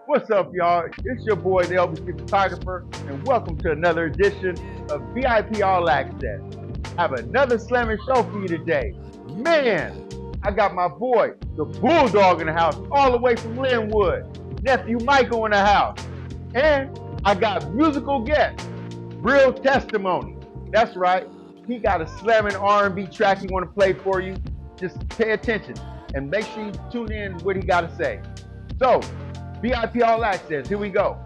What's up, y'all? It's your boy, the LBC Photographer, and welcome to another edition of VIP All Access. I have another slamming show for you today. Man, I got my boy, the Bulldog, in the house, all the way from Linwood. Nephew Michael in the house. And I got musical guests, real testimony. That's right. He got a slamming R&B track he want to play for you. Just pay attention and make sure you tune in what he got to say. So, VIP All Access, here we go.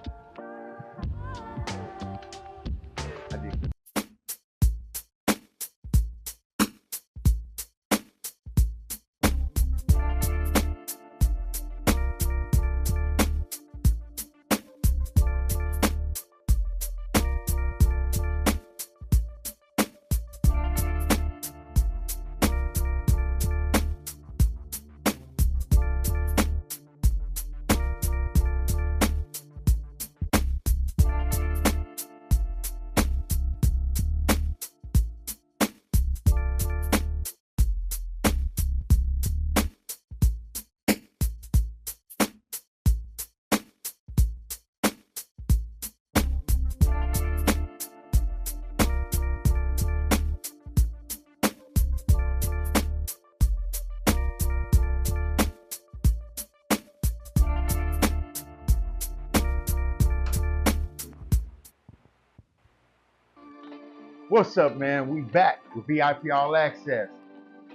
What's up, man? We back with VIP All Access.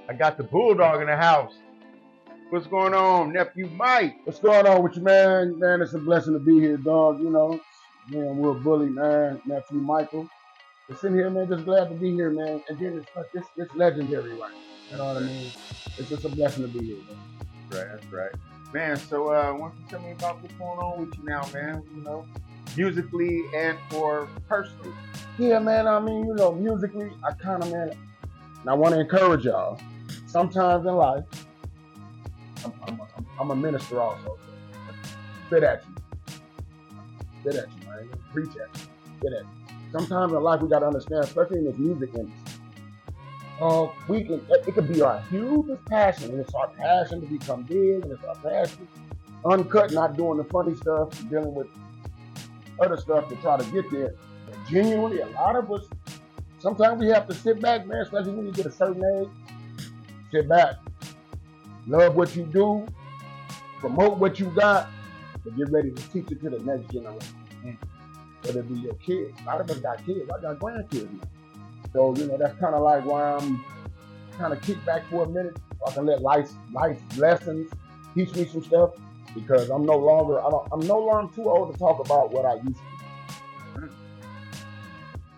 I got the Bulldog in the house. What's going on, Nephew Mike? What's going on with you, man? Man, it's a blessing to be here, dog. You know, man, we're Wooley, man. Nephew Michael. Just in here, man. Just glad to be here, man. And then it's legendary, right? You know what I mean? It's just a blessing to be here, man. That's right. Man, so why don't you tell me about what's going on with you now, man? You know, musically and for personally. Yeah, man. I mean, you know, musically, I kind of, man, and I want to encourage y'all. Sometimes in life, I'm a minister also. Spit at you, man. Preach at you, spit at you. Sometimes in life we gotta understand, especially in this music industry, it could be our hugest passion, and it's our passion to become big, and it's our passion, uncut, not doing the funny stuff, dealing with other stuff to try to get there. But genuinely, a lot of us, sometimes we have to sit back, man, especially when you get a certain age. Sit back, love what you do, promote what you got, but get ready to teach it to the next generation. Whether it be your kids. A lot of us got kids. I got grandkids now. So, you know, that's kind of like why I'm kind of kick back for a minute so I can let life's lessons teach me some stuff, because I'm no longer too old to talk about what I used to.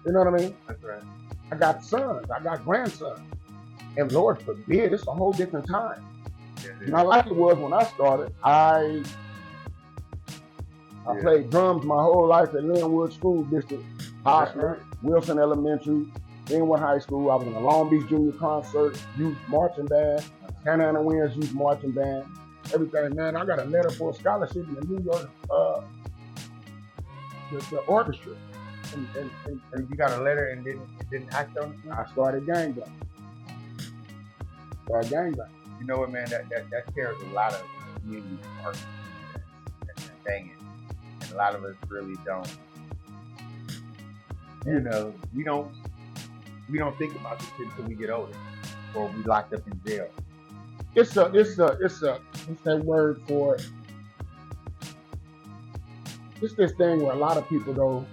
You know what I mean? That's right. I got sons, I got grandsons. And Lord forbid, it's a whole different time. Not like it was when I started. I played drums my whole life at Linwood School District, Hospital, Wilson Elementary, Linwood High School. I was in the Long Beach Junior Concert, Youth Marching Band, Santa Ana Winds Youth Marching Band, everything. Man, I got a letter for a scholarship in the New York the orchestra. And you got a letter and didn't act on it? I started gangbang. You know what, man? That carries a lot of community artists that's banging, and a lot of us really don't. You know, we don't think about this shit until we get older, or we locked up in jail. It's that word for it. It's this thing where a lot of people though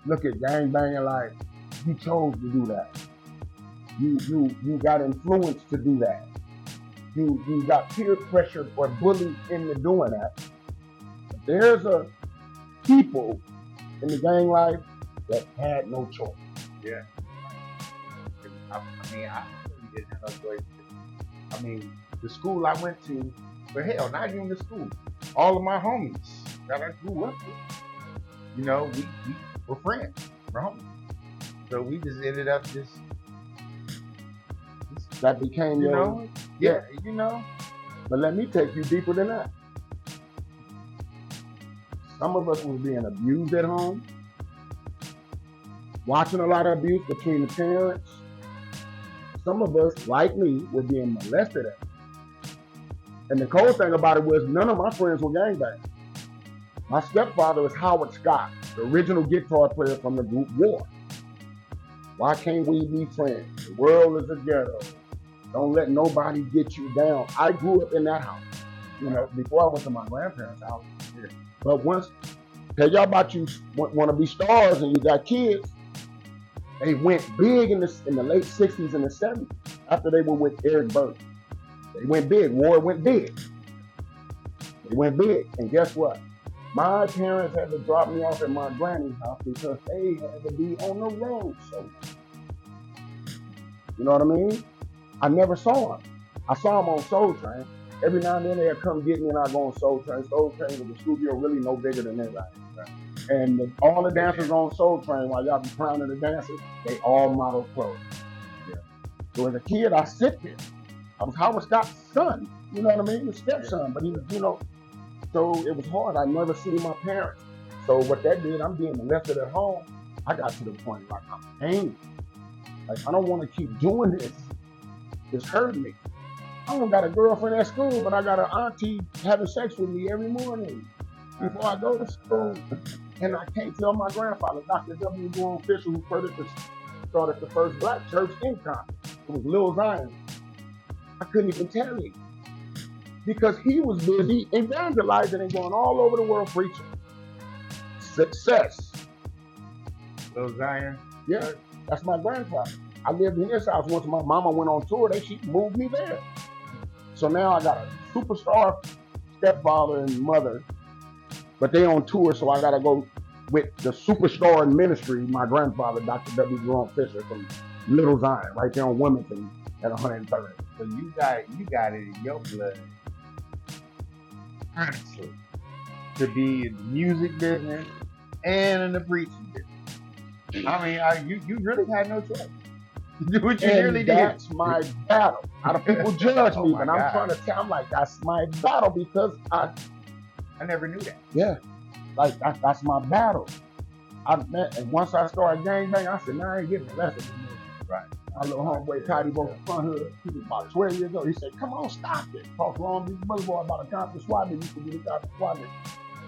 look at gangbanging like you chose to do that. You got influenced to do that. You got peer pressure or bullied into doing that. There's a people in the gang life that had no choice. Yeah. I mean, I really didn't have no choice. I mean, the school I went to, but hell, not even the school. All of my homies that I grew up with, you know, we were friends, we're homies. So we just ended up just that became you your, know, yeah, you know. But let me take you deeper than that. Some of us were being abused at home, watching a lot of abuse between the parents. Some of us, like me, were being molested at. And the cold thing about it was none of my friends were gangbangers. My stepfather is Howard Scott, the original guitar player from the group War. Why can't we be friends? The world is a ghetto. Don't let nobody get you down. I grew up in that house, you know, before I went to my grandparents' house. Yeah. But once, tell y'all about you want to be stars and you got kids, they went big in the late 60s and the 70s after they were with Eric Burton. They went big. War went big. They went big. And guess what? My parents had to drop me off at my granny's house because they had to be on the road. So, you know what I mean? I never saw them. I saw them on Soul Train. Every now and then they'd come get me and I'd go on Soul Train. Soul Train was a studio really no bigger than that. And all the dancers on Soul Train, while y'all be clowning the dancers, they all model clothes. Yeah. So as a kid, I sit there. I was Howard Scott's son. You know what I mean? His stepson. But he was, you know, so it was hard. I never seen my parents. So what that did, I'm being molested at home. I got to the point like I'm angry. Like I don't want to keep doing this. It's hurting me. I don't got a girlfriend at school, but I got an auntie having sex with me every morning before I go to school. And I can't tell my grandfather, Dr. W. Gordon Fisher, who started the first black church in Compton. It was Lil Zion. I couldn't even tell him because he was busy evangelizing and going all over the world preaching. Success. Lil Zion? Yeah, that's my grandfather. I lived in his house once my mama went on tour. She moved me there. So now I got a superstar stepfather and mother, but they on tour, so I gotta go with the superstar in ministry, my grandfather, Dr. W. Gordon Fisher from Little Zion, right there on Wilmington at 130. So you got it in your blood, honestly, to be in the music business and in the preaching business. I mean, you really had no choice. You do what you really did. That's my battle. A lot of people judge me, but I'm trying to tell them like that's my battle because I never knew that. Yeah, like that's my battle. And once I started gangbang, I said, "Nah, I ain't getting the lesson anymore." Right. My little homeboy Toddy broke the front hood. He was about 12 years old. He said, "Come on, stop it." Talked to Long Beach Boulevard about a Compton SWAT meet. Used to be the Compton SWAT meet.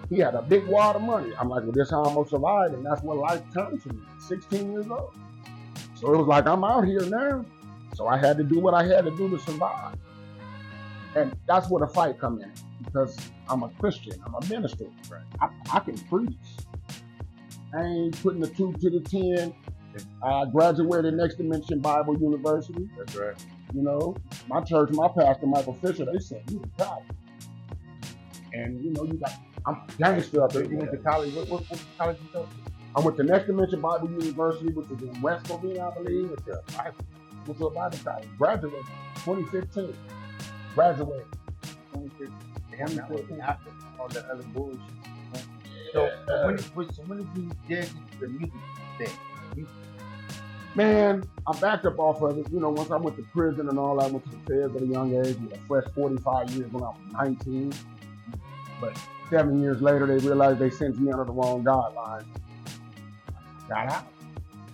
He had a big wad of money. I'm like, well, this is how I'm gonna survive, and that's what life turned to me. 16 years old. So it was like, I'm out here now. So I had to do what I had to do to survive. And that's where the fight come in. Because I'm a Christian, I'm a minister. Right. I can preach. I ain't putting the 2 to the 10. I graduated Next Dimension Bible University. That's right. You know, my church, my pastor, Michael Fisher, they said, you a prophet. And you know, I'm a gangster up there. You went to college, what college you go to? I went to Next Dimension Bible University, which is in West Covina, I believe. Went to a Bible college. Graduated 2015. Graduated 2015. Damn, that was after all the other bullshit. So when did you get into the music thing? Man, I backed up off of it. You know, once I went to prison and all, I went to the feds at a young age with a fresh 45 years when I was 19. But 7 years later, they realized they sent me under the wrong guidelines. Got out.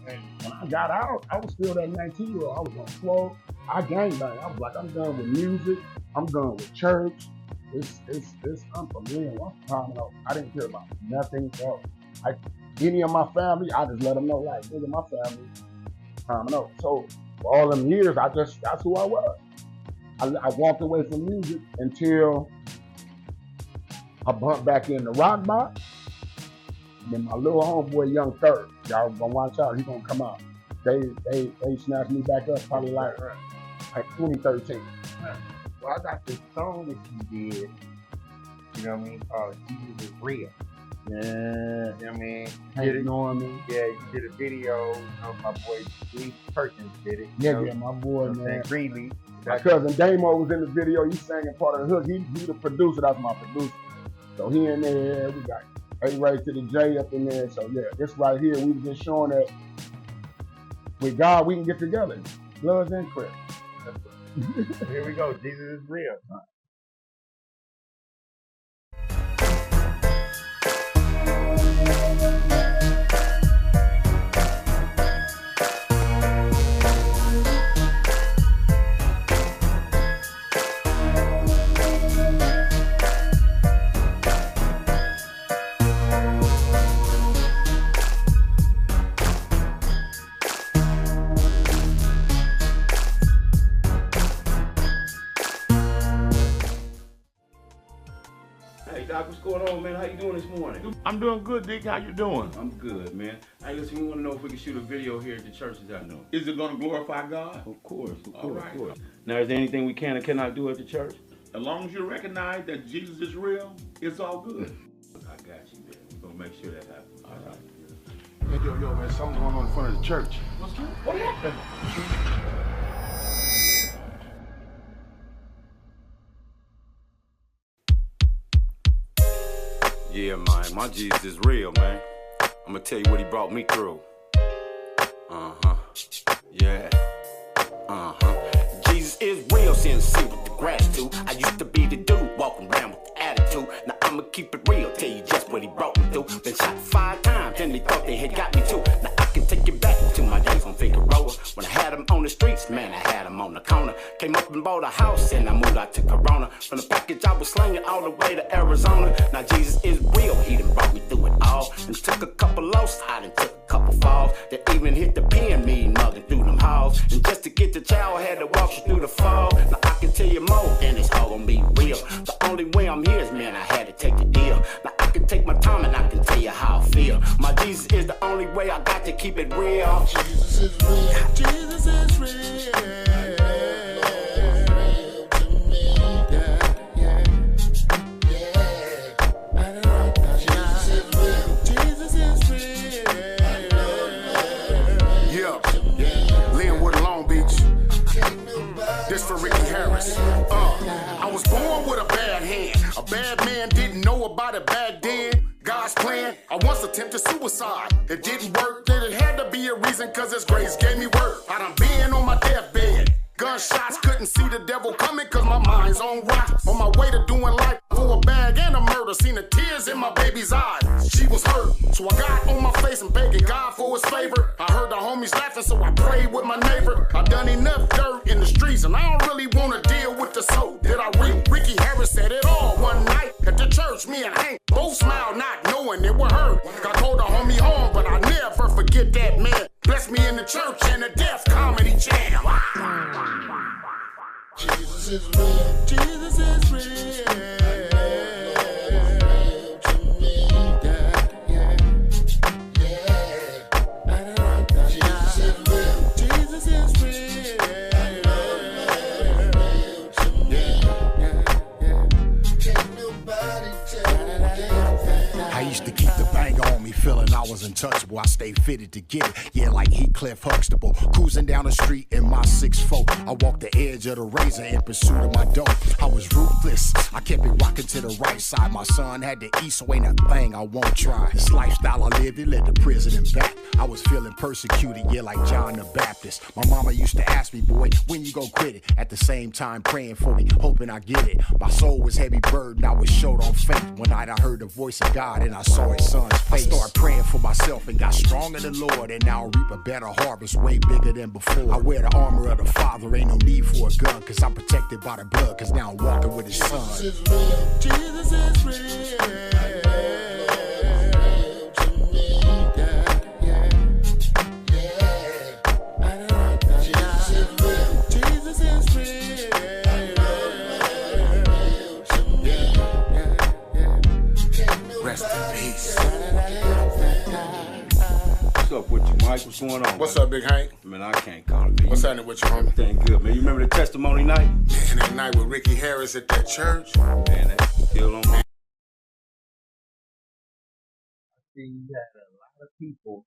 And when I got out, I was still that 19-year-old. I was on floor. I gangbanged. I was like, I'm done with music. I'm done with church. I'm from real. I'm climbing up. I didn't care about nothing else. Any of my family, I just let them know, like, nigga, my family, climbing up. So for all them years, that's who I was. I walked away from music until I bumped back in the rock box. And then my little homeboy, Young Third, y'all gonna watch out, he gonna come out. They snatched me back up probably like 2013. Well, I got this song that you did, you know what I mean, called Jesus is Real. Yeah. You know what I mean? You know what I mean? Yeah, you did a video, you know, my boy Lee Perkins did it. Yeah, my boy, man. Greenleaf. My cousin Damo was in the video, he sang a part of the hook. He the producer, that's my producer. So he in there, we got A-Ray to the J up in there. So yeah, this right here, we were just showing that with God we can get together. Bloods and Crips. Here we go, Jesus is real. Hey, Doc, what's going on, man? How you doing this morning? I'm doing good, Dick. How you doing? I'm good, man. Hey, listen, we want to know if we can shoot a video here at the churches I know. Is it going to glorify God? Of course, of All right. course. Now, is there anything we can or cannot do at the church? As long as you recognize that Jesus is real, it's all good. I got you, man. We're going to make sure that happens. All right. Yo, man, something's going on in front of the church. What's good? What happened? Yeah, man, my Jesus is real, man. I'ma tell you what he brought me through. Yeah. Jesus is real, sincere with the gratitude. I used to be the dude walking around with the attitude. Now I'ma keep it real, tell you just what he brought me through. Been shot 5 times and they thought they had got me too. Now I can take you back to my days on Figueroa. When I had him on the streets, man, I had him on the corner. Came up and bought a house and I moved out to Corona. From the package I was slinging all the way to Arizona. Now Jesus is real, he done brought me through it all. And took a couple lows, I done took a couple falls. That even hit the pen, me mugging through them halls. And just to get the child, I had to walk you through the fall. Now I can tell you more, and it's all gonna be real. The only way I'm here is, man, I had to take the deal. Now I can take my time and I can tell you how I feel. My Jesus is the only way, I got to keep it real. Jesus is real. Jesus is real. This for Ricky Harris. I was born with a bad hand. A bad man didn't know about it back then. God's plan, I once attempted suicide. It didn't work, then it had to be a reason, cause his grace gave me work. I done been on my deathbed. Gunshots, couldn't see the devil coming cause my mind's on rock. On my way to doing life for a bag and a murder. Seen the tears in my baby's eyes. She was hurt, so I got on my face and begging God for his favor. I heard the homies laughing, so I prayed with my neighbor. I done enough dirt in the streets and I don't really wanna deal with the soul that I reap. Ricky Harris said it all one night at the church. Me and Hank both smiled, not knowing it would hurt. I called the homie home, but I never forget that man. Blessed me in the church and the deaf comedy jam. Jesus is real. Jesus is real. Feeling I was untouchable, I stayed fitted to get it. Yeah, like Heathcliff Huxtable. Cruising down the street in my 6'4". I walked the edge of the razor in pursuit of my dough. I was ruthless, I kept it rocking to the right side. My son had to eat, so ain't a thing I won't try. This lifestyle I lived, it led to prison and back. I was feeling persecuted, yeah, like John the Baptist. My mama used to ask me, boy, when you gon' quit it? At the same time praying for me, hoping I get it. My soul was heavy burden, I was short on faith. One night I heard the voice of God and I saw his son's face. I started praying for myself and got strong in the Lord, and now I reap a better harvest, way bigger than before. I wear the armor of the Father, ain't no need for a gun, cause I'm protected by the blood, cause now I'm walking with his son. Jesus is real. Jesus is real. Rest in peace. What's up with you, Mike? What's going on? What's up, Big Hank? Man, I can't call it. What's happening with you, homie? Everything good, man. You remember the testimony night? Man, that night with Ricky Harris at that church. Man, that's still on me. See, you had a lot of people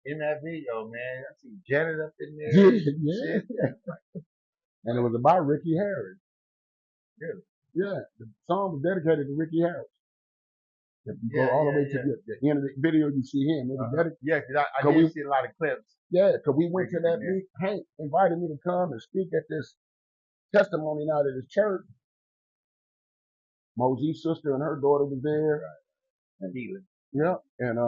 in that video, man. I see Janet up in there. Yeah. And it was about Ricky Harris. Really? Yeah, the song was dedicated to Ricky Harris. If you go Yeah, all the yeah, way to the end of the video, you see him. It was dedicated. Yeah, because I Cause did see a lot of clips. Yeah, because we went to Ricky, that yeah. meet. Hank invited me to come and speak at this testimony night at his church. Mosie's sister and her daughter was there. And healing. Yeah, and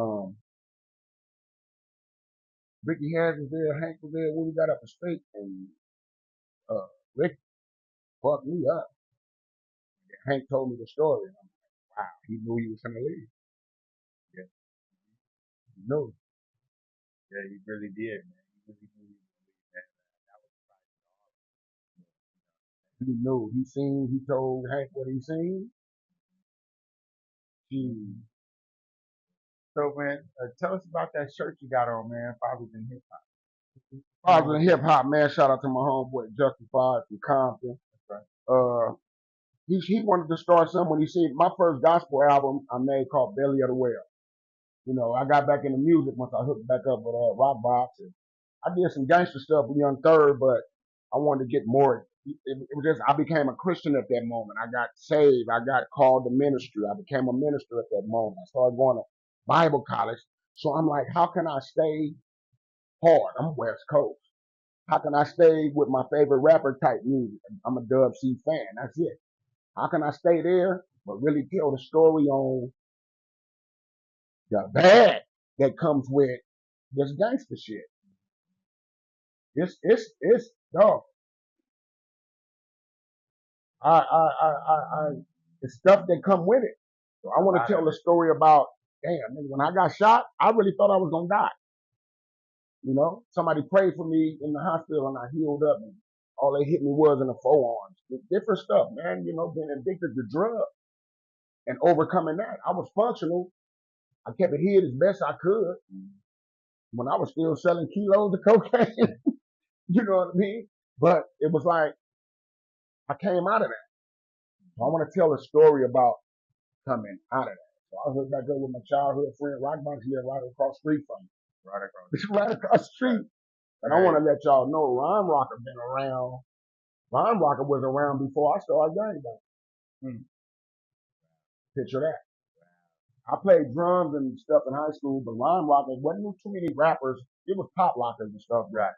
Ricky Harris was there, Hank was there. When we got up to speak, and Rick fucked me up. Hank told me the story, and I'm like, wow, he knew he was gonna leave. Yeah. He knew. Yeah, he really did, man. He really knew he was going to leave, man. That was He knew. He told Hank what he seen. So, man, tell us about that shirt you got on, man. Fathers in Hip Hop. Fathers in Hip Hop, man. Shout out to my homeboy Justified from Compton. That's right. He wanted to start something when he seen my first gospel album I made called Belly of the Whale. You know, I got back into music once I hooked back up with Rock Box. And I did some gangster stuff with Young Third, but I wanted to get more. It was just, I became a Christian at that moment. I got saved. I got called to ministry. I became a minister at that moment. I started going to Bible college. So I'm like, how can I stay hard? I'm West Coast. How can I stay with my favorite rapper type music? I'm a Dub C fan. That's it. How can I stay there, but really tell the story on the bad that comes with this gangster shit? It's dog. It's stuff that come with it. So I want to tell the story about, damn, when I got shot, I really thought I was gonna die. You know, somebody prayed for me in the hospital and I healed up, and all they hit me was in the forearms. Different stuff, man. You know, being addicted to drugs and overcoming that. I was functional. I kept it hid as best I could when I was still selling kilos of cocaine. You know what I mean? But it was like I came out of that. So I want to tell a story about coming out of that. So I hooked back up with my childhood friend, Rockbox, here right across the street from me. Right across the street. And I want to let y'all know Rhyme Rocker been around. Rhyme Rocker was around before I started gangbanging. Picture that. I played drums and stuff in high school, but Rhyme Rocker wasn't too many rappers. It was pop lockers and stuff. Right.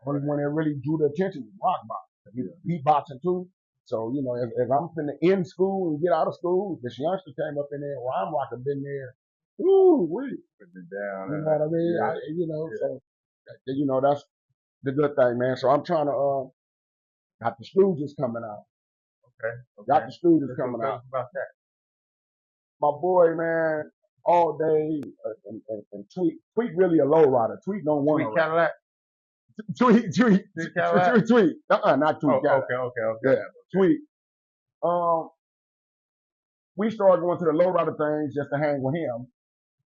Only one that really drew the attention was Rockbox. He was beatboxing too. So, you know, as I'm finna end school and get out of school, this youngster came up in there, Rhyme Rocker been there. Ooh, wee. Put it down. You know what I mean? Yeah. So, you know, that's the good thing, man. So I'm trying to, got the Stooges coming out. Okay. Got the Stooges coming out. About that. My boy, man, all day, and Tweet really a low rider. Tweet don't want to Cadillac? Tweet. Cadillac? Tweet. Not Tweet. Oh, okay. Yeah, Tweet. We started going to the lowrider things just to hang with him.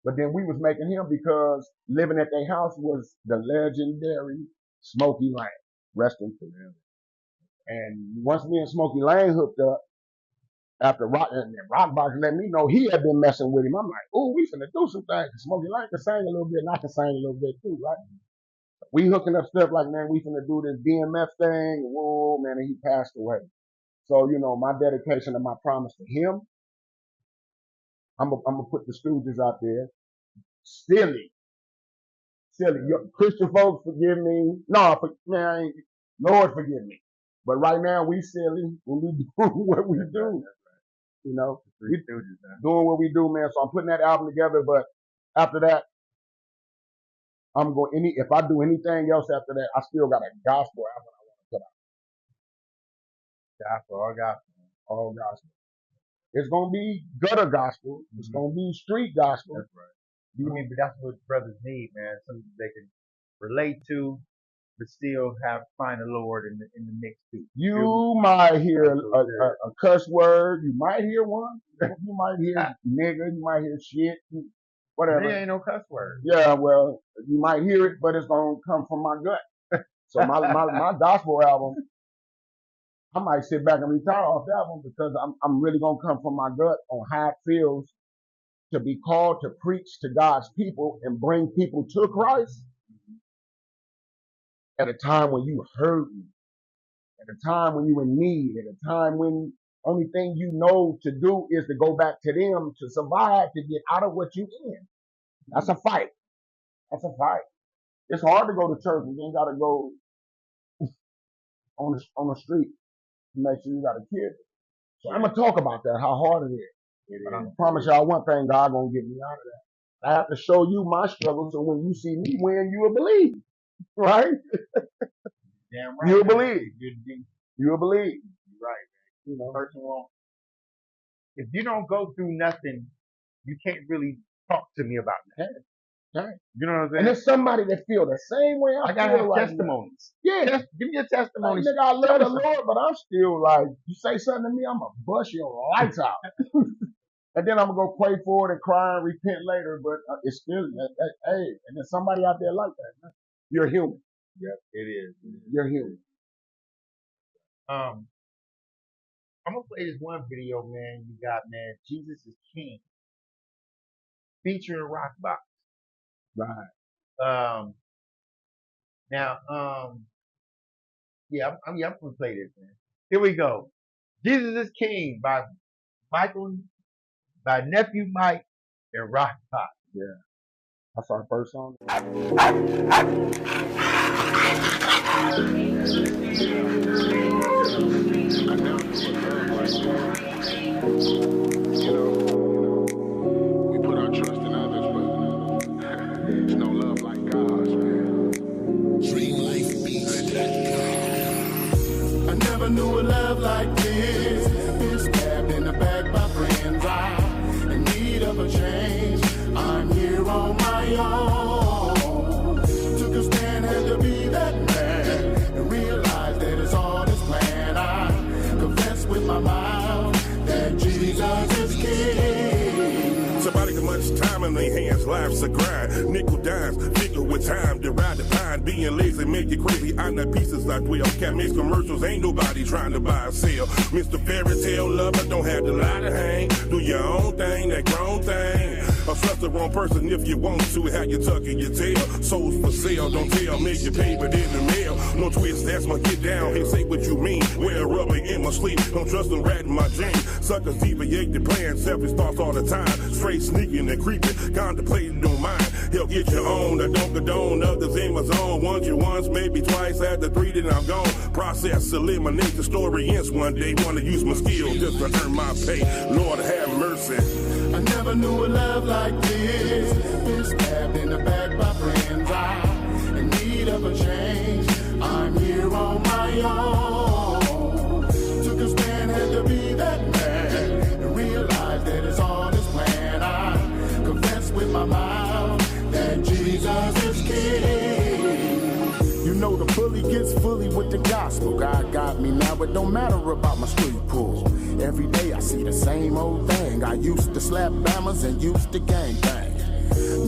But then we was making him because living at their house was the legendary Smokey Lane. Rest in peace. And once me and Smokey Lane hooked up, after Rockbox let me know he had been messing with him, I'm like, ooh, we finna do some things. Smokey Lane can sing a little bit, and I can sing a little bit too, right? We hooking up stuff like, man, we finna do this DMF thing. Whoa, man, and he passed away. So, you know, my dedication and my promise to him, I'm gonna put the Stooges out there. Silly. Christian folks, forgive me. No, man, Lord forgive me. But right now, we silly when we do what we do. You know, we doing what we do, man. So I'm putting that album together. But after that, I'm going. If I do anything else after that, I still got a gospel album I want to put out. Gospel, all gospel. It's gonna be gutter gospel. It's gonna be street gospel. That's right. You mean, but that's what brothers need, man. Something they can relate to, but still find the Lord in the mix too. You might hear a cuss word. You might hear one. You might hear nigga. You might hear shit. Whatever. There ain't no cuss word. Yeah, well, you might hear it, but it's gonna come from my gut. So my gospel album, I might sit back and retire off that one because I'm really gonna come from my gut on how it feels to be called to preach to God's people and bring people to Christ at a time when you hurting, at a time when you in need, at a time when only thing you know to do is to go back to them to survive, to get out of what you in. That's a fight. It's hard to go to church and you ain't gotta go on the street to make sure you got a kid. So I'm gonna talk about that, how hard it is. But I promise y'all one thing, God gonna get me out of that. I have to show you my struggle so when you see me win, you will believe. Right? Damn right. You'll believe. You'll believe. Right. You know. First of all, if you don't go through nothing, you can't really talk to me about that. Right. You know what I'm saying? And there's somebody that feel the same way I gotta feel have testimonies. Yeah. Give me a testimony. Like, nigga, I love the Lord, but I'm still like, you say something to me, I'm gonna bust your lights out. And then I'm gonna go pray for it and cry and repent later. But it's still, hey, and there's somebody out there like that. Man. You're human. Yep, it is. You're human. I'm gonna play this one video, man. You got, man, Jesus is King, featuring Rock Box. Right. Now, yeah, I'm gonna play this, man. Here we go. Jesus is King by Nephew Mike and Rock Box. Yeah. That's our first song. We put our trust in others, but there's no love like God's, man. I never knew a love like this. Been stabbed in the back by friends. I'm in need of a change. I'm here on my own. Took a stand, had to be that man, and realize that it's all His plan. I confess with my mouth that Jesus is King. Somebody got much time in their hands, life's a grind. Nickel dimes, figure with time to ride the pine. Being lazy make you crazy, I'm the pieces I dwell. Can't make commercials, ain't nobody trying to buy or sell. Mr. Fairy Tale Lover, don't have to lie to hang. Do your own thing, that grown thing. Or trust the wrong person if you want to, how you tucking your tail. Souls for sale, don't tell, make your payment in the mail. No twist, that's my get down. Hey, say what you mean, wear rubber in my sleep. Don't trust them rat in my jeans. Suckers deviate the plan, selfish thoughts all the time. Straight sneaking and creeping, contemplating on mine. He'll get your own, I don't condone others in my zone. Once you once, maybe twice, after three, then I'm gone. Process, eliminate the story ends one day. Wanna use my skill just to earn my pay. Lord have mercy. I never knew a love like this. Been stabbed in the back by friends. I'm in need of a change. I'm here on my own. Took a stand, had to be that man, and realize that it's all His plan. I confess with my mouth that Jesus is King. You know the bully gets fully with the gospel. God got me now, it don't matter about my street pull. Every day I see the same old thing. I used to slap bammers and used to gang bang.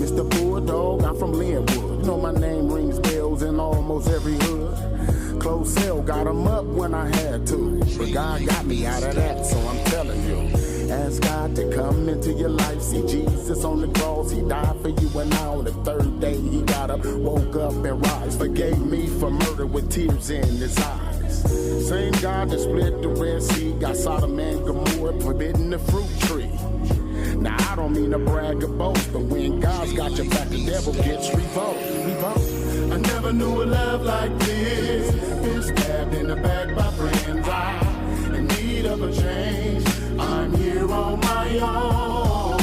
Mr. Bulldog, I'm from Linwood. You know my name rings bells in almost every hood. Closed cell, got 'em up when I had to. But God got me out of that, so I'm telling you. Ask God to come into your life. See Jesus on the cross, He died for you, and now on the third day He got up, woke up and rise. Forgave me for murder with tears in His eyes. Same God that split the Red Sea, got Sodom and Gomorrah, forbidden the fruit tree. Now I don't mean to brag or boast, but when God's got your back, the devil gets revoked. I never knew a love like this. Been stabbed in the back by friends. I'm in need of a change. I'm here on my own.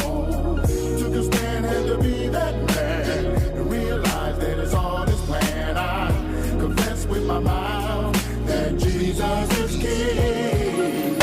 Took a stand, had to be that man, and realize that it's all His plan. I confess with my mouth that Jesus is King.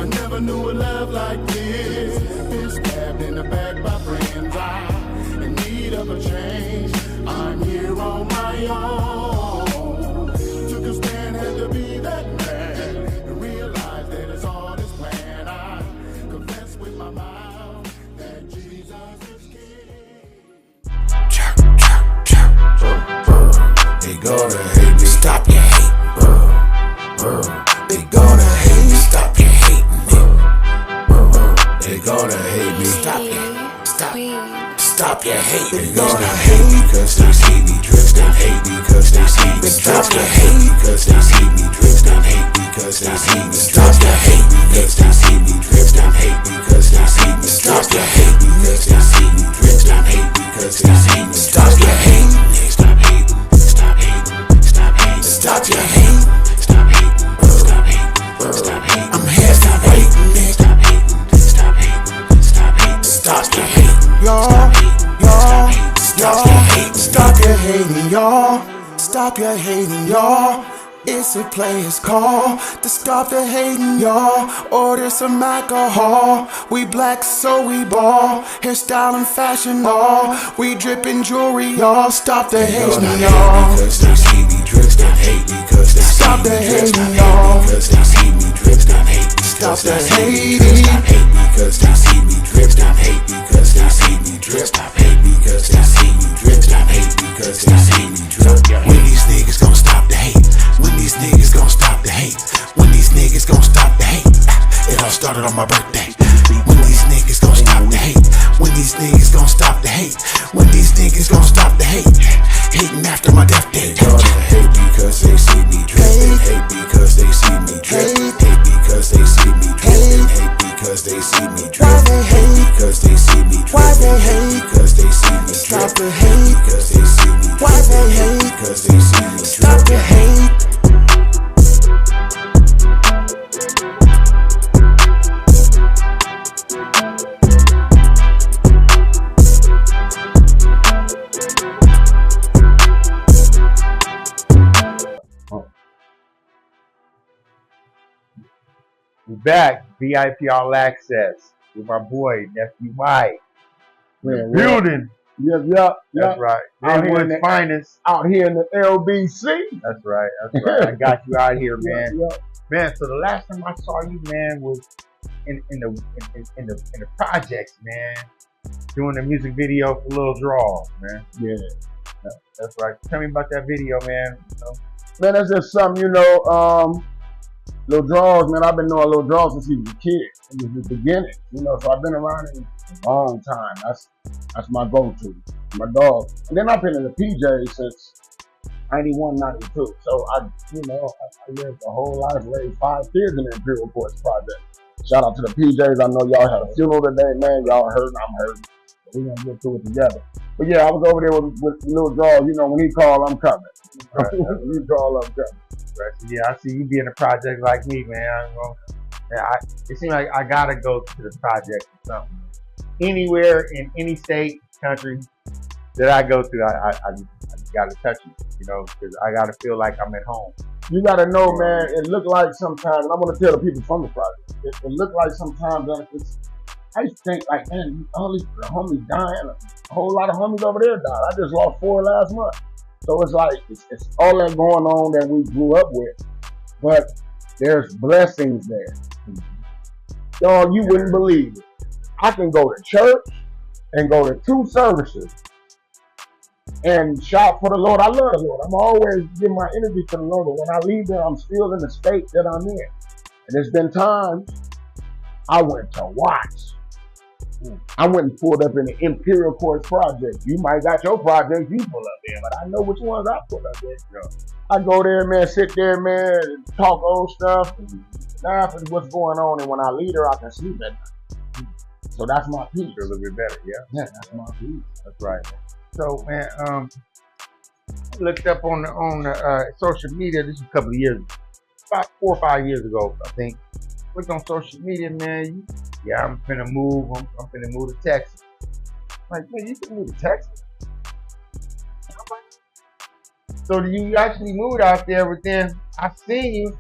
Never knew a love like this. Been stabbed in the back by friends. I'm in need of a change. I'm here on my own. Took a stand, had to be that man, and realize that it's all His plan. I confess with my mouth that Jesus is King. They gonna hate me. Stop your hate. They gonna hate. Stop your hating, nigga. They gonna hate me. Stop it. Stop your hate. They gonna hate because they see me drip. They hate because they see me. Stop your hate because they see me drip. They hate because they see me. Stop your hate because they see me drip. They hate because they see me. Stop your hate because they see me drip. They hate because they see me. Stop your hate. Stop hating. Stop hating. Stop hating. Stop your hate. Stop hating. Stop hating. Stop hating. I'm here. Stop hating. Stop hating. Stop hating. Stop hating. Stop your hate. Y'all. Stop your hating, y'all. Stop your hating, y'all. It's a player's call to stop the hating, y'all. Order some alcohol. We black, so we ball. Hairstyle and fashion, all. We drippin' jewelry, y'all. Stop the hating, y'all. Because they see me drip, they hate because they stop the hating, y'all. Because they see me drip, they hate. Stop the hating. Stop hate because they see me drip, they hate because they see me drip. Stop hate because they see me drip, stop hate because they see me drip. When these niggas gon' stop the hate? When these niggas gon' stop the hate? When these niggas gon' stop the hate? It all started on my birthday. When these niggas gon' stop the hate? When these niggas gon' stop the hate? When these niggas gon' stop the hate? Hating after my death day. They gonna hate because they see me drip. They hate because they see me drip. Hate because they see me drip. They hate because they see me drip. Why they hate? Because they see me drip. Why they hate? Because they see me drip. Stop the hate. Because they see me drip. Why they hate? Because they see me drip. Stop the hate. We back, VIP All Access with my boy Nephew Mike. Building. Yep. That's right. Greenwood's finest. Out here in the LBC. That's right. I got you out here, man. Man, so the last time I saw you, man, was in the projects, man, doing the music video for Lil Draws, man. Yeah. That's right. Tell me about that video, man. You know? Man, that's just something, Lil Draws, man, I've been knowing Lil Draws since he was a kid. It was the beginning, so I've been around him a long time. That's my go-to, my dog. And then I've been in the PJ since 91, 92. So I lived a whole life, raised 5 kids in the Imperial Courts Project. Shout out to the PJs. I know y'all had a funeral today, man. Y'all hurting, I'm hurting. We're gonna get through it together. But yeah, I was over there with Lil Draws. When he called, I'm coming. Right. When he called, I'm coming. Right. So yeah, I see you be in a project like me, man. It seems like I gotta go to the project or something. Anywhere in any state, country that I go to, I just gotta touch it, because I gotta feel like I'm at home. You gotta know, man. It look like sometimes, and I want to tell the people from the project. It look like sometimes I used to think like, man, all these homies dying. A whole lot of homies over there died. I just lost 4 last month. So it's like, it's all that going on that we grew up with, but there's blessings there. Y'all, you wouldn't believe it. I can go to church and go to 2 services and shout for the Lord. I love the Lord. I'm always giving my energy to the Lord, but when I leave there, I'm still in the state that I'm in. And there's been times I went to watch. I went and pulled up in the Imperial Courts Project. You might got your project you pull up in, but I know which ones I pull up in. I go there, man, sit there, man, and talk old stuff, and laugh at what's going on. And when I leave there, I can sleep at night. So that's my peace. Feel a little bit better, yeah. Yeah, that's my peace. That's right. So, man, I looked up on the social media. This is a couple of years, about 4 or 5 years ago, I think. Looked on social media, man. I'm finna move. I'm finna move to Texas. I'm like, man, you can move to Texas? So you actually moved out there, but then I seen you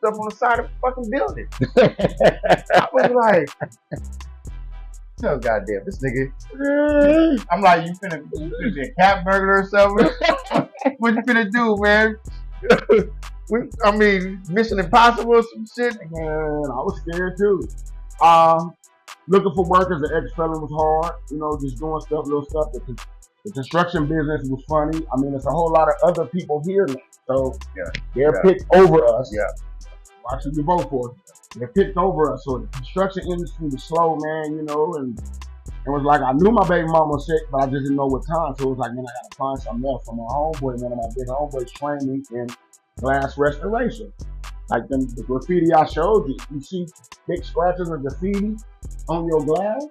up on the side of the fucking building. I was like, no, goddamn, this nigga. I'm like, you finna be a cat burglar or something? What you finna do, man? Mission Impossible or some shit? Man, I was scared too. Looking for work as an ex-felon was hard. Just doing little stuff. The construction business was funny. There's a whole lot of other people here now. So they're picked over us. watching you vote for us. They picked over us. So the construction industry was slow, man, you know, and it was like I knew my baby mama was sick, but I just didn't know what time. So it was like, man, I gotta find something else. So my homeboy, one of my big homeboys, trained me in glass restoration. Like the graffiti I showed you. You see big scratches of graffiti on your glass.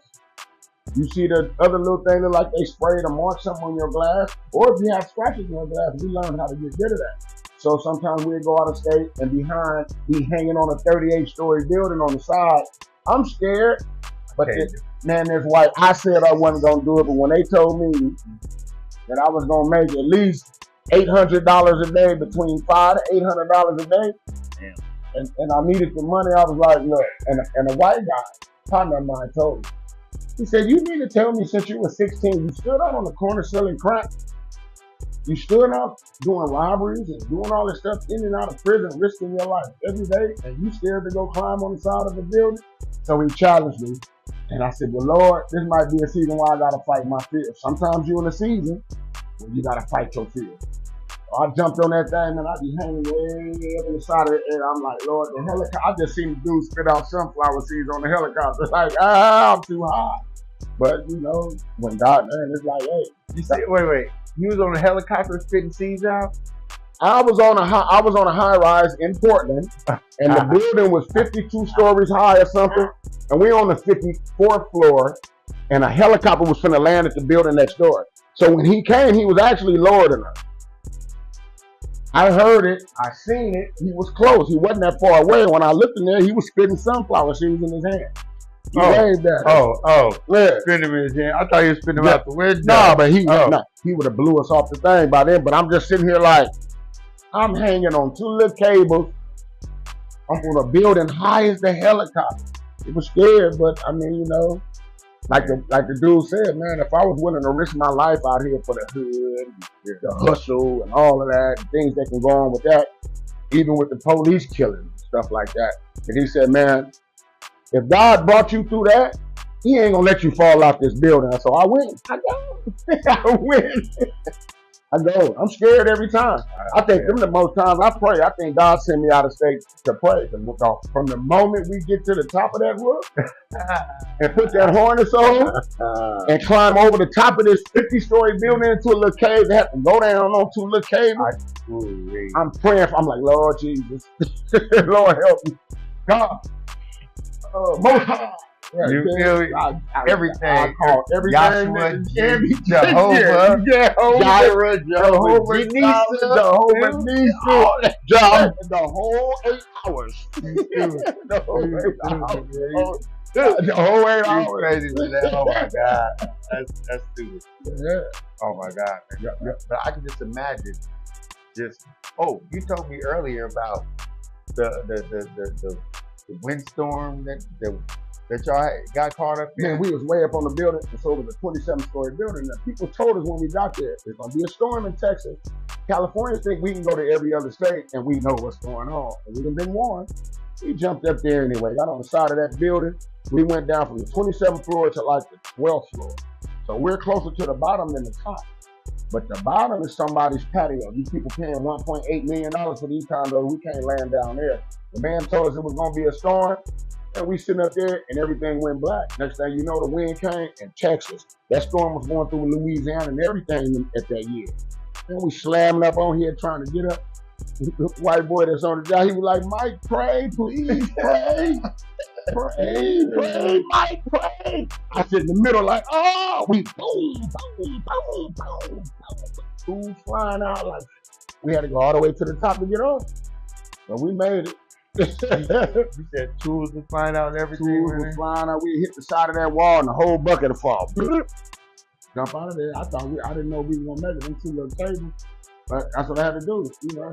You see the other little thing that like they sprayed or marked something on your glass. Or if you have scratches on your glass, we learned how to get rid of that. So sometimes we'd go out of state and be hanging on a 38-story building on the side. I'm scared, but man, there's white. I said I wasn't gonna do it, but when they told me that I was gonna make at least $800 a day, between $500 to $800 a day, and I needed the money, I was like, look, and a white guy, partner of mine, told me. He said, you need to tell me since you were 16, you stood out on the corner selling crack. You stood out doing robberies and doing all this stuff in and out of prison, risking your life every day, and you scared to go climb on the side of the building? So he challenged me. And I said, well, Lord, this might be a season where I got to fight my fears. Sometimes you're in a season where you got to fight your fears. So I jumped on that thing, and I be hanging way up on the side of it, and I'm like, Lord, the helicopter. I just seen the dude spit out sunflower seeds on the helicopter. Like, I'm too high. But, you know, when God, man, it's like, hey. You say, wait. You was on a helicopter spitting seeds out? I was on a high rise in Portland, and the building was 52 stories high or something, and we on the 54th floor, and a helicopter was finna land at the building next door. So when he came, he was actually lower than us. I heard it, I seen it, he was close, he wasn't that far away. When I looked in there, he was spitting sunflower seeds in his hand. He waved at us. Yeah. Spinning him in his hand. I thought he was spinning him out the window. No, but he would have blew us off the thing by then. But I'm just sitting here like, I'm hanging on two little cables. I'm on a building high as the helicopter. It was scared, but I mean, you know, like the dude said, man, if I was willing to risk my life out here for the hood, the hustle, and all of that, and things that can go on with that, even with the police killing and stuff like that. And he said, man, if God brought you through that, he ain't gonna let you fall off this building. So I win. I go. I win. I go. I'm scared every time. I think them the most times I pray. I think God sent me out of state to pray. From the moment we get to the top of that roof and put that harness on and climb over the top of this 50-story building into a little cave and have to go down on two little cables. I'm praying I'm like, Lord Jesus, Lord help me. God. Most high. Yeah, you feel everything. I call everything. Jehovah, Jireh, Jehovah Nissi, the whole 8 hours. The whole 8 hours. Crazy with that. Oh my God, that's stupid. Yeah. Oh my God. But I can just imagine. You told me earlier about the windstorm that y'all got caught up in. Man, we was way up on the building. So it was a 27-story building. And people told us when we got there, there's going to be a storm in Texas. Californians think we can go to every other state and we know what's going on. And we done been warned. We jumped up there anyway, got on the side of that building. We went down from the 27th floor to like the 12th floor. So we're closer to the bottom than the top. But the bottom is somebody's patio. These people paying $1.8 million for these condos. We can't land down there. The man told us it was going to be a storm. And we sitting up there and everything went black. Next thing you know, the wind came in Texas. That storm was going through Louisiana and everything at that year. And we slamming up on here trying to get up. The white boy that's on the job, he was like, Mike, pray, please, pray. Pray, Mike, pray. I sit in the middle like, we boom. Tools flying out like, we had to go all the way to the top to get off. But we made it. You said tools was flying out and everything. Tools was flying out. We hit the side of that wall and the whole bucket of fall. Jump out of there. I didn't know we were gonna make it into the table, but that's what I had to do. You know.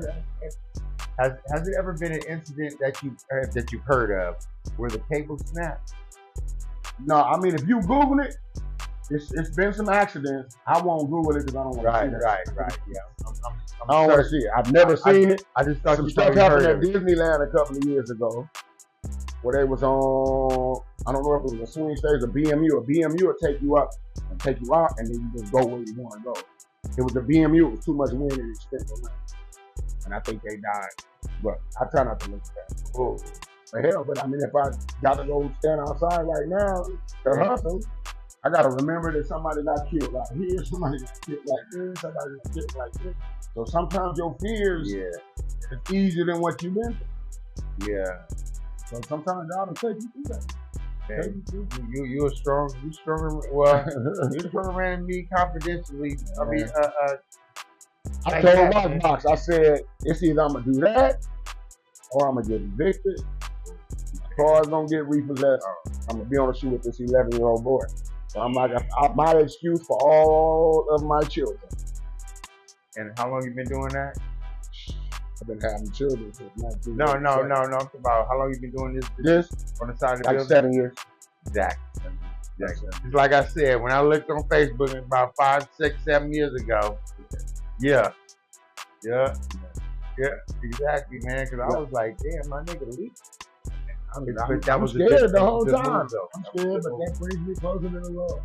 Has there ever been an incident that you've heard of where the cable snapped? No, I mean if you Google it, it's been some accidents. I won't Google it because I don't want to see it. Right. Yeah. I don't want to see it. I've never seen it. I just thought some stuff happened at Disneyland a couple of years ago where they was on, I don't know if it was a swing stage or BMU. A BMU would take you up and take you out and then you just go where you want to go. It was a BMU. It was too much wind and it spent the land. And I think they died But I try not to look at that. Oh, But hell, but I mean, if I got to go stand outside right now to hustle, I got to remember that somebody got killed out here, somebody got killed like this, somebody got killed like this. So sometimes your fears is easier than what you've been through. yeah. So sometimes God will take you through that. Man, you're stronger. Well, you're stronger man than me confidentially. I mean, I told Rockbox, I said, it's either I'm going to do that or I'm going to get evicted. My car's going to get repossessed. I'm going to be on a shoot with this 11-year-old boy. So I'm like, my excuse for all of my children. And how long you been doing that? I've been having children since 19. No. I'm talking about how long you been doing this on the side of the like building? 7 years. Exactly. Just like I said, when I looked on Facebook about 5, 6, 7 years ago, yeah, exactly, man. Because I was like, damn, my nigga leak. I'm scared the whole time. Move, I'm scared, but that brings me closer to the Lord.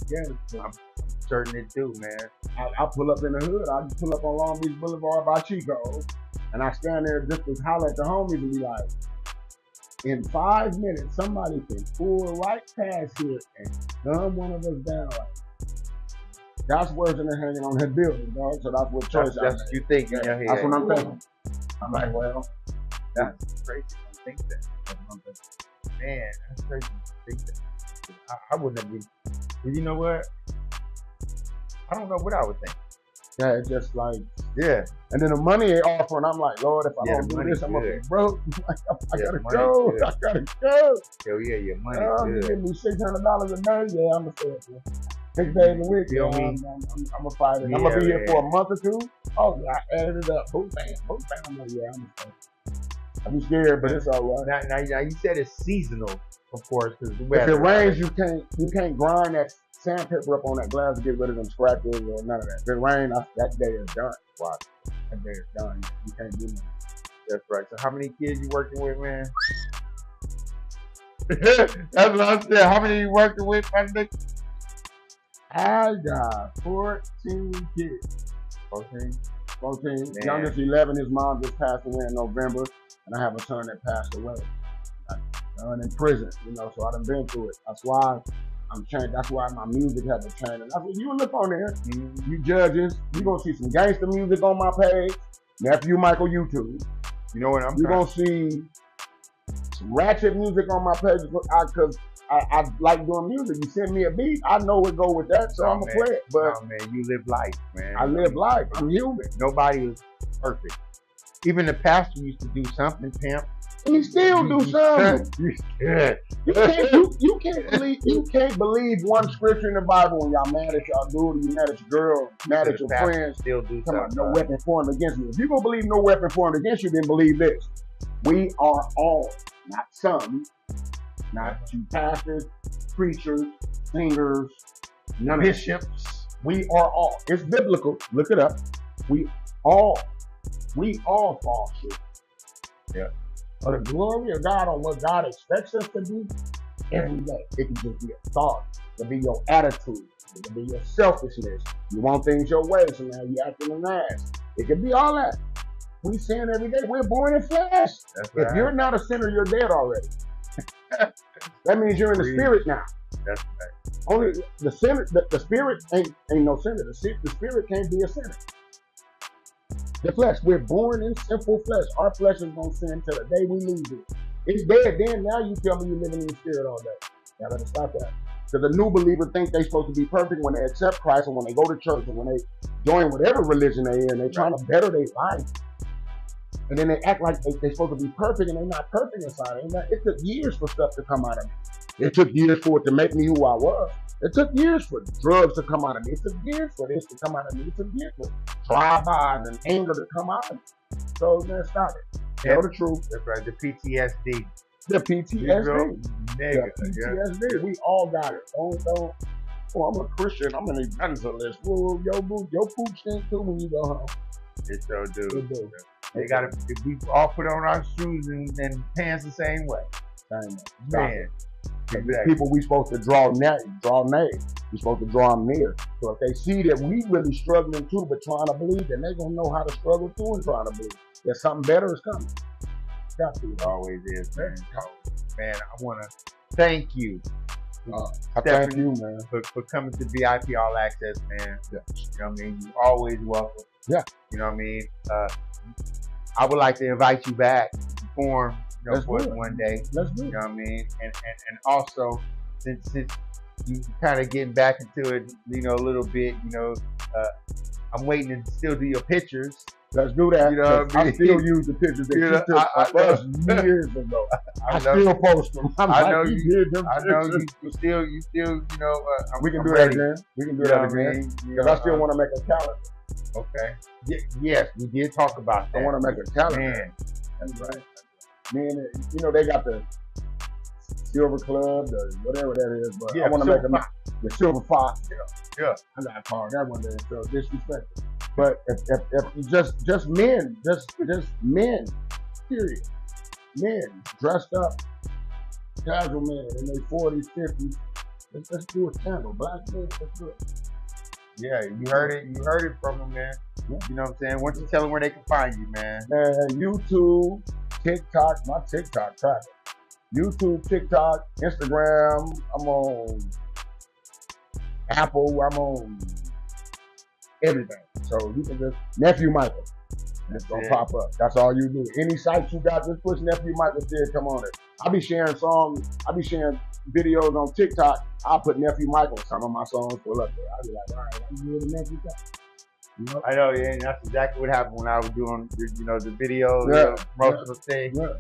Yeah, I'm certain it do, man. I pull up in the hood. I pull up on Long Beach Boulevard by Chico, and I stand there just to holler at the homies and be like, in 5 minutes, somebody can pull right past here and gun one of us down. That's worse than hanging on that building, dog. So that's what choice That's what you think in your head. That's what I'm thinking. I'm like, well, that's crazy to think that. Man, that's crazy to think that. I wouldn't have been. Well, you know what? I don't know what I would think. Yeah, it's just like, yeah. And then the money they offer, and I'm like, Lord, if I don't do this, I'm gonna be broke. I gotta go. I gotta go. Hell yeah, your money. You give me $600 a day. Yeah, I'm gonna stay up there. 6 days a week. You know I'm gonna fight it. I'm gonna be here for a month or two. Oh, yeah, I added it up. Boom, bam. I'm like, yeah, I'm gonna stay. I'm scared, but it's all right. Now you said it's seasonal, of course, because if it rains, you can't grind that sandpaper up on that glass to get rid of them scratches or none of that. If it rains, that day is done. Wow, that day is done. You can't do nothing. That's right. So how many kids you working with, man? That's what I said. How many you working with, my nigga? I got 14 kids. 14. Man. Youngest 11. His mom just passed away in November. And I have a son that passed away. I'm in prison, so I done been through it. That's why I'm changed. That's why my music had to change. And that's what you look on there. You judges, you gonna see some gangster music on my page. Nephew Michael YouTube. You know what You're gonna see some ratchet music on my page because I like doing music. You send me a beat, I know it go with that, so I'm gonna play it. But man, you live life, man. I live life. I'm human. Nobody is perfect. Even the pastor used to do something, pimp. He still do something. You can't believe one scripture in the Bible when y'all mad at y'all dude, you mad at your girl, mad at your friends. Still do something. No weapon formed against me. If you gonna believe no weapon formed against you, then believe this. We are all, not some, not you pastors, preachers, singers, bishops. We are all. It's biblical. Look it up. We all fall short. Yeah. But the glory of God on what God expects us to be every day. It can just be a thought. It can be your attitude. It can be your selfishness. You want things your way, so now you're acting an ass. It can be all that. We sin every day. We're born in flesh. If you're not a sinner, you're dead already. That means you're in the spirit now. That's right. Only the sinner, the spirit ain't no sinner. The spirit can't be a sinner. The flesh, we're born in sinful flesh. Our flesh is going to sin till the day we lose it. It's dead then. Now you tell me you're living in the spirit all day. Y'all better stop that. Because the new believer thinks they're supposed to be perfect when they accept Christ and when they go to church and when they join whatever religion they're in. They're trying to better their life. And then they act like they're supposed to be perfect and they're not perfect inside. It took years for stuff to come out of me. It took years for it to make me who I was. It took years for drugs to come out of me. It took years for this to come out of me. It took years for drive-bys and anger to come out of me. So, man, stop it. Tell the truth. That's right. The PTSD. The PTSD. Nigga. The PTSD. Yeah. We all got it. Don't. Oh, I'm a Christian. I'm an evangelist. Well, your poop stink too when you go home. It so do. They gotta. We all put on our shoes and pants the same way. Man. Exactly. People we supposed to draw near. We supposed to draw them near. So if they see that we really struggling too, but trying to believe, then they gonna know how to struggle too and trying to believe. that something better is coming. Got to. It always is, man. Man, I want to thank you. I thank you, man. For coming to VIP All Access, man. Yeah. You know what I mean? You're always welcome. Yeah. You know what I mean? I would like to invite you back to perform, you know, for one day. Let's do it. You know what I mean? And also, since you kind of getting back into it, you know, a little bit, you know, I'm waiting to still do your pictures. Let's do that. You know what I mean? I still use the pictures that you took of us years ago. I still post them. I know you did them. I know you still, you know. We can do ready. that again. We can do that again. Because I still want to make a calendar. Okay. Yes, we did talk about that. I want to make a calendar. Man. That's right. Man, you know, they got the Silver Club, the whatever that is, but I want to make the Silver Fox. Yeah. I got called that one day, so disrespectful. But if you just men, just men, period. Men dressed up, casual men in their 40s, 50s. Let's do a candle. Black men, let's do it. Yeah, you heard it from them, man. Yeah. You know what I'm saying? Why don't you tell them where they can find you, man? YouTube, TikTok, my TikTok tracker. YouTube, TikTok, Instagram, I'm on Apple, I'm on everything. So you can just, Nephew Michael. It's gonna pop up. That's all you do. Any site you got, just push Nephew Michael said, come on it. I'll be sharing songs, I'll be sharing videos on TikTok. I'll put Nephew Michael, some of my songs pull up there. I'll be like, all right, I'm doing the Nephew guy. You know? I know, yeah, and that's exactly what happened when I was doing, the video, promotional thing. Yeah.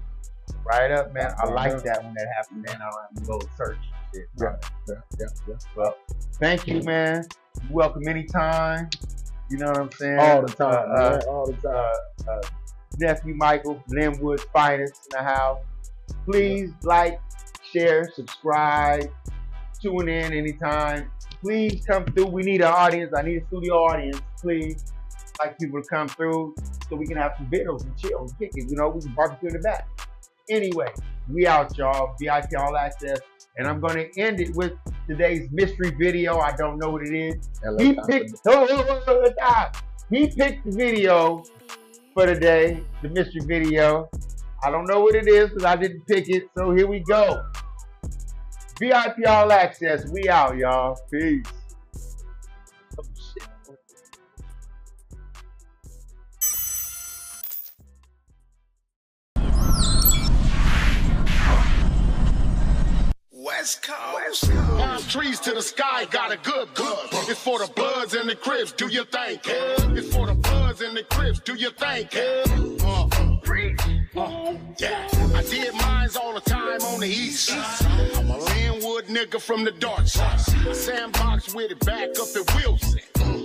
Right up, man. I like that when that happened, man. I don't have to go search shit. Yeah. Well, thank you, man. You're welcome anytime. You know what I'm saying? All the time, man. All the time. Nephew Michael, Linwood's finest in the house. Please like, share, subscribe, tune in anytime. Please come through. We need an audience. I need a studio audience. Please, like people to come through so we can have some videos and chill and kick it. You know, we can barbecue in the back. Anyway, we out, y'all. VIP All Access. And I'm going to end it with today's mystery video. I don't know what it is. He picked the video for today, the mystery video. I don't know what it is because I didn't pick it. So here we go. VIP All Access. We out, y'all. Peace. Oh, shit. West Coast. Palm trees to the sky, got a good buzz. It's for the bloods and the Crips, do your thing, kid. It's for the bloods and the Crips, do your thing, kid. Yeah, I did mines all the time on the east side. I'm a Linwood nigga from the dark side. Sandbox with it back up at Wilson.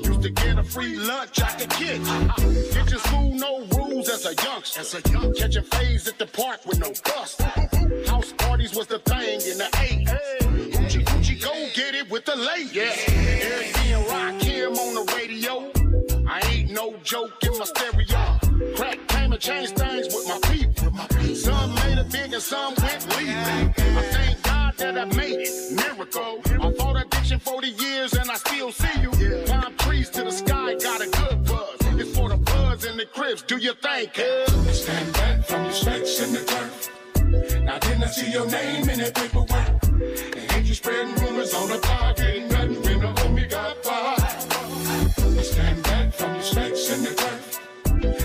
Used to get a free lunch out the kitchen. Kitchen school, no rules as a youngster. Catching phase at the park with no bust. House parties was the thing in the 80s. Hoochie go get it with the ladies. Yeah, Eric B and Rakim on the radio. I ain't no joke in my stereo. Crack came and changed things with my people. Some made it big and some went legal. I thank God that I made it. Miracle. I fought addiction 40 years and I still see you. Palm trees to the sky, got a good buzz. It's for the bloods and the Crips, do your thing, kid. Stand back from your specs in the turf. Now didn't I see your name in that paperwork? And ain't you spreading rumors on the block? Ain't nothing when the homie got fired. Stand back from your specs in the turf.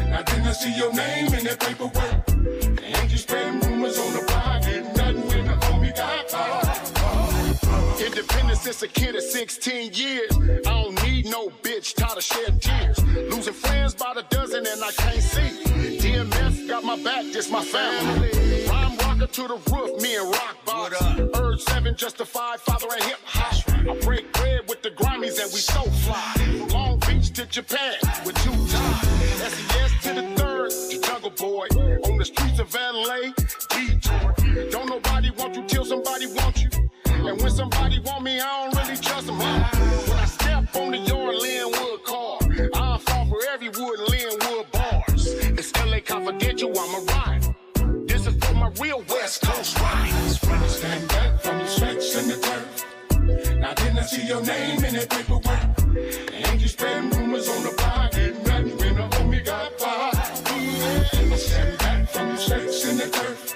Now didn't I see your name in that paperwork? And ain't you spreading rumors on the block? Ain't nothing when the homie got fired. Independent since a kid at 16 years. I don't need no bitch, tired of shed tears. Losing friends by the dozen and I can't see. DMF got my back, this my family. Rhyme rocker to the roof, me and Rock Box. Urge 7 justified, father and hip hop. I break bread with the Grammies and we so fly. From Long Beach to Japan with 2 times. SES to the third, the Jungle Boy. On the streets of LA, Detroit. Don't nobody want you till somebody wants you. And when somebody want me, I don't really trust them. When I step on the yard, Linwood car, I'll fall for every wood Linwood bars. It's LA Confidential, I'm a rider. This is for my real West Coast riders. Stand back from your specs in the turf. Now didn't I see your name in that paperwork? And ain't you spreading rumors on the block? Ain't nothing when the homie got fired. stand back from mistakes in the turf.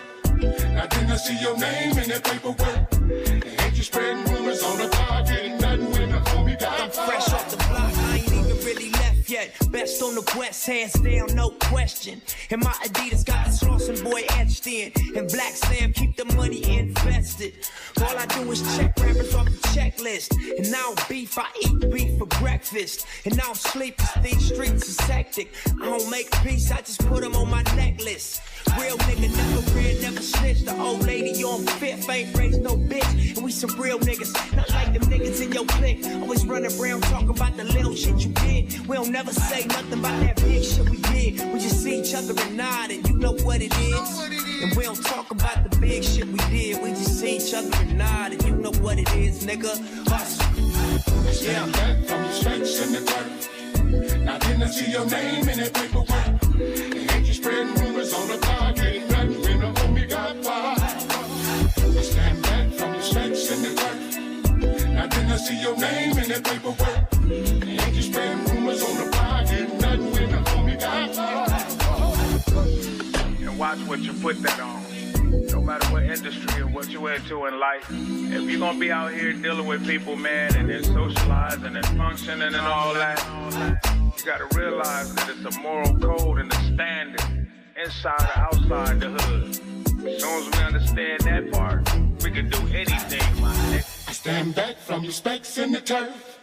Now then I see your name in the paperwork. And ain't you spreading rumors on the block, ain't nothing when the homie got I'm fresh off the block, I ain't even really left yet. Best on the west, hands down, no question. And my Adidas got the Slauson boy etched in. And Black Sam keep the money invested. All I do is check rappers off the checklist. And I don't beef, I eat beef for breakfast. And I don't sleep, 'cause these streets is hectic. I don't make peace, I just put them on my necklace. Real nigga, never real, never snitch. The old lady on fifth ain't raised no bitch. And we some real niggas, not like them niggas in your clique. Always running around talking about the little shit you did. We don't never say nothing about that big shit we did. We just see each other and nod, and you know what it is. And we don't talk about the big shit we did. We just see each other and nod, and you know what it is, nigga. Hustle. stand back from mistakes in the turf. Now then I see your name in that paperwork. And ain't you spreading rumors on the block, ain't nothing when the homie got fired. I stand back from mistakes in the turf. Now then I see your name in that paperwork. And ain't you spreading rumors on the block, ain't nothing when the homie got fired. And watch what you put that on. No matter what industry or what you into in life, if you're gonna be out here dealing with people, man, and then socializing and functioning and all that, you gotta realize that it's a moral code and a standard inside or outside the hood. As soon as we understand that part, we can do anything, my nigga. I stand back from mistakes in the turf.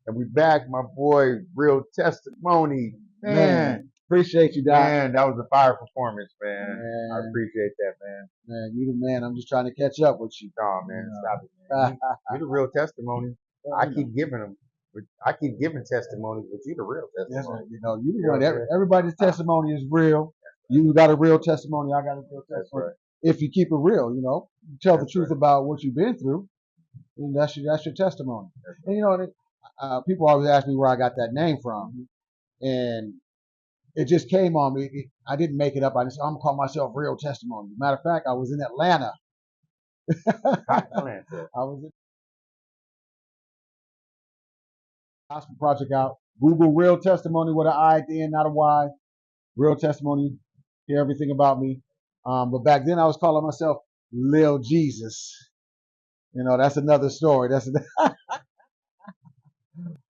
And we back, my boy, Real Testimony. Man. Appreciate you, Doc. Man, that was a fire performance, man. Man. I appreciate that, man. Man, you the man. I'm just trying to catch up with you. No, man, stop it, man. You the real testimony. I keep giving them. I keep giving testimonies, but you the real testimony. You know, you the one. Everybody's testimony is real. You got a real testimony. I got a real testimony. Right. If you keep it real, you know, you tell the truth about what you've been through, and that's your testimony. And you know, people always ask me where I got that name from, and it just came on me. I didn't make it up. I'm gonna call myself Real Testimony. Matter of fact, I was in Atlanta. I was in gospel project out. Google Real Testimony with an I at the end, not a Y. Real Testimony. Hear everything about me. But back then I was calling myself Lil Jesus. You know, that's another story.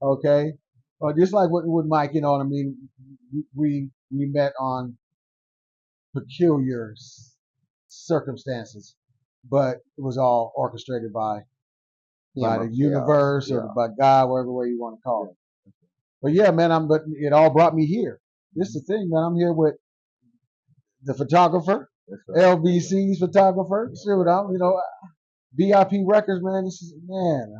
Okay. Well, just like with Mike, you know what I mean? We met on peculiar circumstances, but it was all orchestrated by the universe or by God, whatever way you want to call it. But yeah, man, but it all brought me here. This is the thing, man. I'm here with the photographer, LBC's photographer. See what I'm, VIP Records, man. This is, man,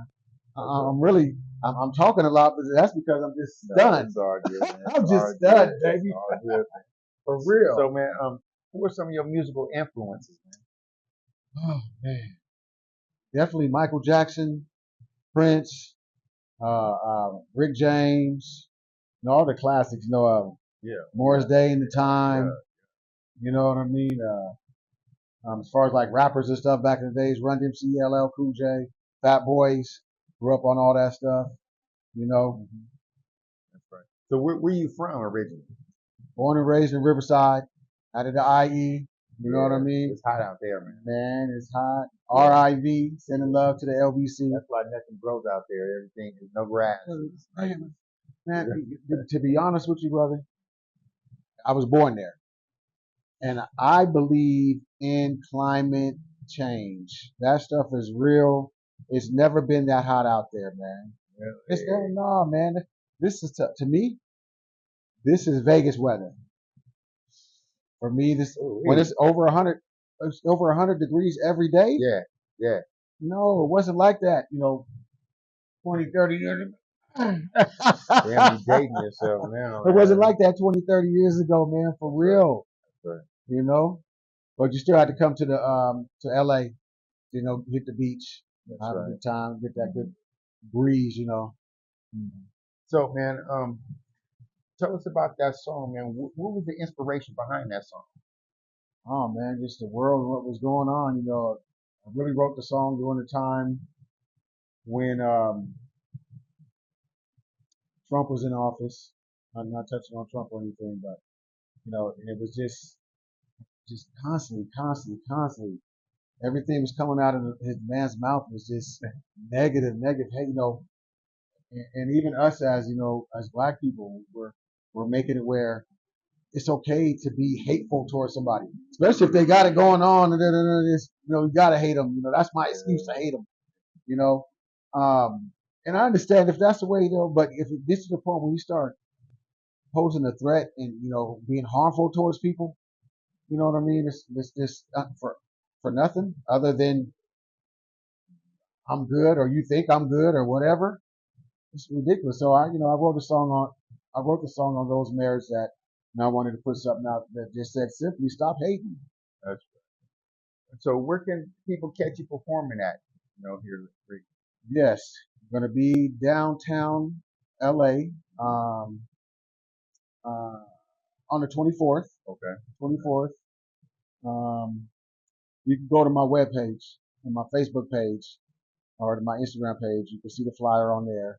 I'm talking a lot, but that's because I'm just stunned. It's all good, man. I'm just stunned, baby. For real. So, man, who are some of your musical influences, man? Oh, man. Definitely Michael Jackson, Prince, Rick James, all the classics, Morris Day and the Time. Yeah. You know what I mean? As far as like rappers and stuff back in the days, Run DMC, LL Cool J, Fat Boys, grew up on all that stuff, you know. That's right. So where you from originally? Born and raised in Riverside, out of the IE, you know what I mean? It's hot out there, man. Man, it's hot. RIV, sending love to the LBC. That's why nothing grows out there. Everything is no grass. Man, to be honest with you, brother, I was born there. And I believe in climate change. That stuff is real. It's never been that hot out there, man. No, man. This is, to me, this is Vegas weather. For me, when it's over 100 degrees every day. Yeah. No, it wasn't like that, 20, 30 years ago. Damn, you dating yourself now. It wasn't like that 20, 30 years ago, man, for real. Right. But you still had to come to to LA, hit the beach, have a good time, get that good breeze, Mm-hmm. So, man, tell us about that song, man. What was the inspiration behind that song? Oh, man, just the world and what was going on, I really wrote the song during the time when Trump was in office. I'm not touching on Trump or anything, but you know, and it was just constantly. Everything was coming out of his man's mouth was just negative. Hey, you know, and even us as, you know, as black people, we're making it where it's okay to be hateful towards somebody, especially if they got it going on. And you know, you gotta hate them. You know, that's my excuse to hate them. You know, and I understand if that's the way, you know. But if this is the point when you start posing a threat and, you know, being harmful towards people, you know what I mean? It's just for nothing other than I'm good or you think I'm good or whatever. It's ridiculous. So I wrote the song on those merits that, I wanted to put something out that just said simply stop hating. That's right. So where can people catch you performing at? You know, here in the street. Yes, going to be downtown LA on the 24th. Okay. 24th. You can go to my webpage and my Facebook page or to my Instagram page. You can see the flyer on there.